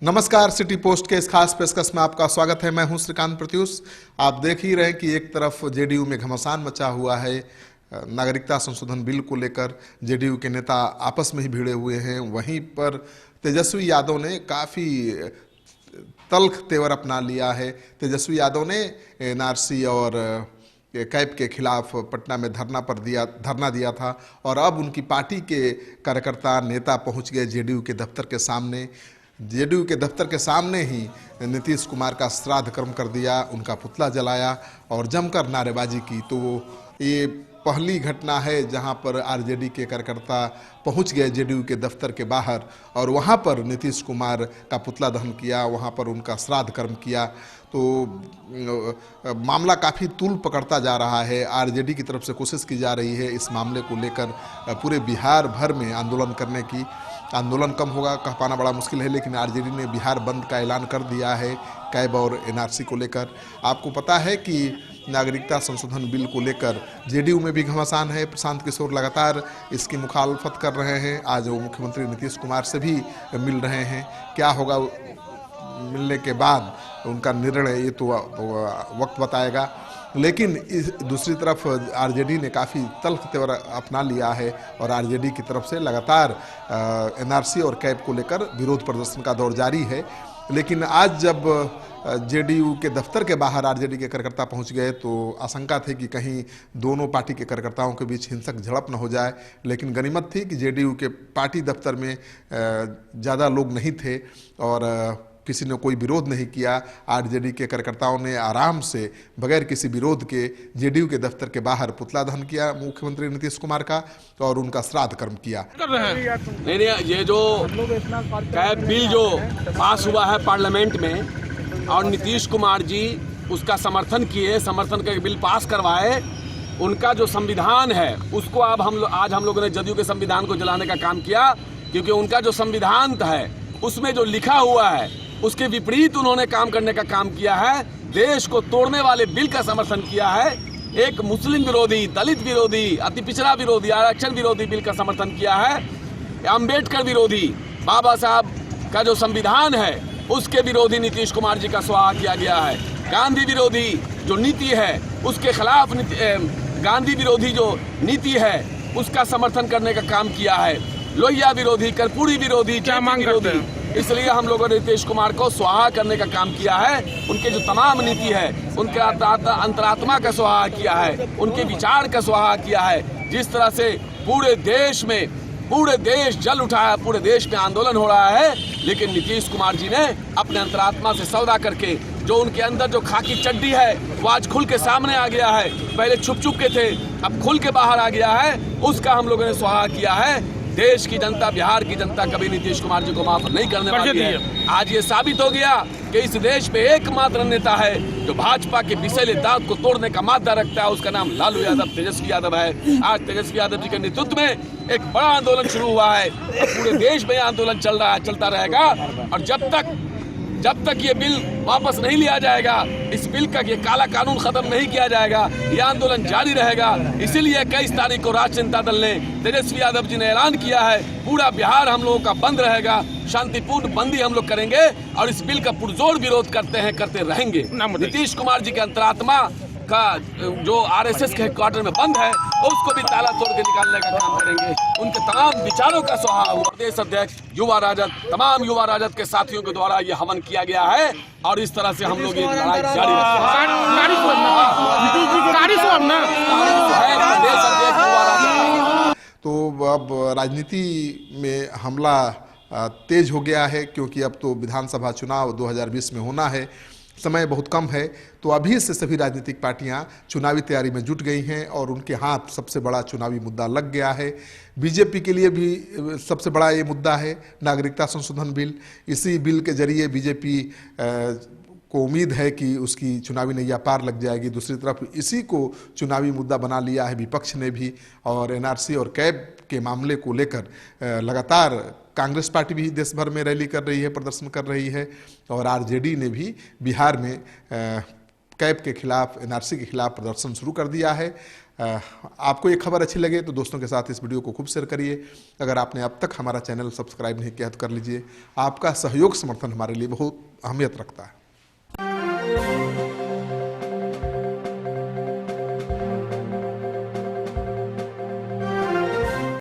नमस्कार, city post के इस खास पेशकश में आपका स्वागत है। मैं हूं श्रीकांत प्रत्युष। आप देख ही रहे हैं कि एक तरफ जेडीयू में घमासान मचा हुआ है। नागरिकता संशोधन बिल को लेकर जेडीयू के नेता आपस में ही भिड़े हुए हैं। वहीं पर तेजस्वी यादव ने काफ़ी तल्ख तेवर अपना लिया है। तेजस्वी यादव ने एनआरसी और कैब के खिलाफ पटना में धरना दिया था और अब उनकी पार्टी के कार्यकर्ता नेता पहुंच गए जेडीयू के दफ्तर के सामने। जेडीयू के दफ्तर के सामने ही नीतीश कुमार का श्राद्ध कर्म कर दिया, उनका पुतला जलाया और जमकर नारेबाजी की। तो ये पहली घटना है जहां पर आरजेडी के कार्यकर्ता पहुंच गए जेडीयू के दफ्तर के बाहर और वहां पर नीतीश कुमार का पुतला दहन किया, वहां पर उनका श्राद्ध कर्म किया। तो मामला काफ़ी तूल पकड़ता जा रहा है। आरजेडी की तरफ से कोशिश की जा रही है इस मामले को लेकर पूरे बिहार भर में आंदोलन करने की। आंदोलन कम होगा कह पाना बड़ा मुश्किल है, लेकिन आरजेडी ने बिहार बंद का ऐलान कर दिया है कैब और एनआरसी को लेकर। आपको पता है कि नागरिकता संशोधन बिल को लेकर जेडीयू में भी घमासान है। प्रशांत किशोर लगातार इसकी मुखालफत कर रहे हैं। आज वो मुख्यमंत्री नीतीश कुमार से भी मिल रहे हैं। क्या होगा मिलने के बाद उनका निर्णय, ये तो वक्त बताएगा। लेकिन इस दूसरी तरफ आरजेडी ने काफ़ी तल्ख तेवर अपना लिया है और आरजेडी की तरफ से लगातार एनआरसी और कैब को लेकर विरोध प्रदर्शन का दौर जारी है। लेकिन आज जब जेडीयू के दफ्तर के बाहर आरजेडी के कार्यकर्ता पहुंच गए तो आशंका थी कि कहीं दोनों पार्टी के कार्यकर्ताओं के बीच हिंसक झड़प न हो जाए। लेकिन गनीमत थी कि जेडीयू के पार्टी दफ्तर में ज़्यादा लोग नहीं थे और किसी ने कोई विरोध नहीं किया। आरजेडी के कार्यकर्ताओं ने आराम से बगैर किसी विरोध के जेडीयू के दफ्तर के बाहर पुतला दहन किया मुख्यमंत्री नीतीश कुमार का और उनका श्राद्ध कर्म किया। नहीं, ये जो कैब बिल जो पास हुआ है पार्लियामेंट में और नीतीश कुमार जी उसका समर्थन किए, समर्थन करके बिल पास करवाए, उनका जो संविधान है उसको आज हम लोगों ने जदयू के संविधान को जलाने का काम किया, क्योंकि उनका जो संविधान है उसमें जो लिखा हुआ है उसके विपरीत उन्होंने काम करने का काम किया है। देश को तोड़ने वाले बिल का समर्थन किया है। एक मुस्लिम विरोधी, दलित विरोधी, अति पिछड़ा विरोधी, आरक्षण विरोधी बिल का समर्थन किया है। अंबेडकर विरोधी, बाबा साहब का जो संविधान है उसके विरोधी नीतीश कुमार जी का स्वाहा किया गया है। गांधी विरोधी जो नीति है उसके खिलाफ गांधी विरोधी जो नीति है उसका समर्थन करने का काम किया है। लोहिया विरोधी, कर्पूरी विरोधी, क्या मांग विरोधी, इसलिए हम लोगों ने नीतीश कुमार को स्वाहा करने का काम किया है। उनके जो तमाम नीति है उनके अंतरात्मा का स्वाहा किया है, उनके विचार का स्वाहा किया है। जिस तरह से पूरे देश जल उठा है, पूरे देश में आंदोलन हो रहा है, लेकिन नीतीश कुमार जी ने अपने अंतरात्मा से सौदा करके जो उनके अंदर जो खाकी चड्डी है वो आज खुल के सामने आ गया है। पहले छुप के थे, अब खुल के बाहर आ गया है, उसका हम लोगों ने स्वाहा किया है। देश की जनता, बिहार की जनता कभी नीतीश कुमार जी को माफ नहीं करने वाली है। आज ये साबित हो गया कि इस देश में एकमात्र नेता है जो भाजपा के विषैले दांत को तोड़ने का मादा रखता है, उसका नाम लालू यादव, तेजस्वी यादव है। आज तेजस्वी यादव जी के नेतृत्व में एक बड़ा आंदोलन शुरू हुआ है। पूरे देश में आंदोलन चल रहा है, चलता रहेगा और जब तक ये बिल वापस नहीं लिया जाएगा, इस बिल का ये काला कानून खत्म नहीं किया जाएगा, ये आंदोलन जारी रहेगा। इसीलिए 21 तारीख को राष्ट्रीय जनता दल ने, तेजस्वी यादव जी ने ऐलान किया है पूरा बिहार हम लोगों का बंद रहेगा, शांतिपूर्ण बंदी हम लोग करेंगे और इस बिल का पुरजोर विरोध करते रहेंगे। नीतीश कुमार जी के अंतरात्मा का जो आरएसएस के हेडक्वार्टर में बंद है उसको भी ताला तोड़ के निकालने का काम करेंगे। उनके तमाम विचारों का स्वाहा हुआ। प्रदेश अध्यक्ष, युवा राजद, तमाम युवा राजद के साथियों के द्वारा ये हवन किया गया है और इस तरह से हम लोग ये लड़ाई जारी रखेंगे। तो अब राजनीति में हमला तेज हो गया है, क्योंकि अब तो विधानसभा चुनाव 2020 में होना है, समय बहुत कम है। तो अभी से सभी राजनीतिक पार्टियां चुनावी तैयारी में जुट गई हैं और उनके हाथ सबसे बड़ा चुनावी मुद्दा लग गया है। बीजेपी के लिए भी सबसे बड़ा ये मुद्दा है नागरिकता संशोधन बिल। इसी बिल के जरिए बीजेपी को उम्मीद है कि उसकी चुनावी नैया पार लग जाएगी। दूसरी तरफ इसी को चुनावी मुद्दा बना लिया है विपक्ष ने भी और एनआरसी और कैब के मामले को लेकर लगातार कांग्रेस पार्टी भी देश भर में रैली कर रही है, प्रदर्शन कर रही है और आरजेडी ने भी बिहार में कैब के खिलाफ, एनआरसी के खिलाफ प्रदर्शन शुरू कर दिया है। आपको ये खबर अच्छी लगे तो दोस्तों के साथ इस वीडियो को खूब शेयर करिए। अगर आपने अब तक हमारा चैनल सब्सक्राइब नहीं किया तो कर लीजिए। आपका सहयोग समर्थन हमारे लिए बहुत अहमियत रखता है।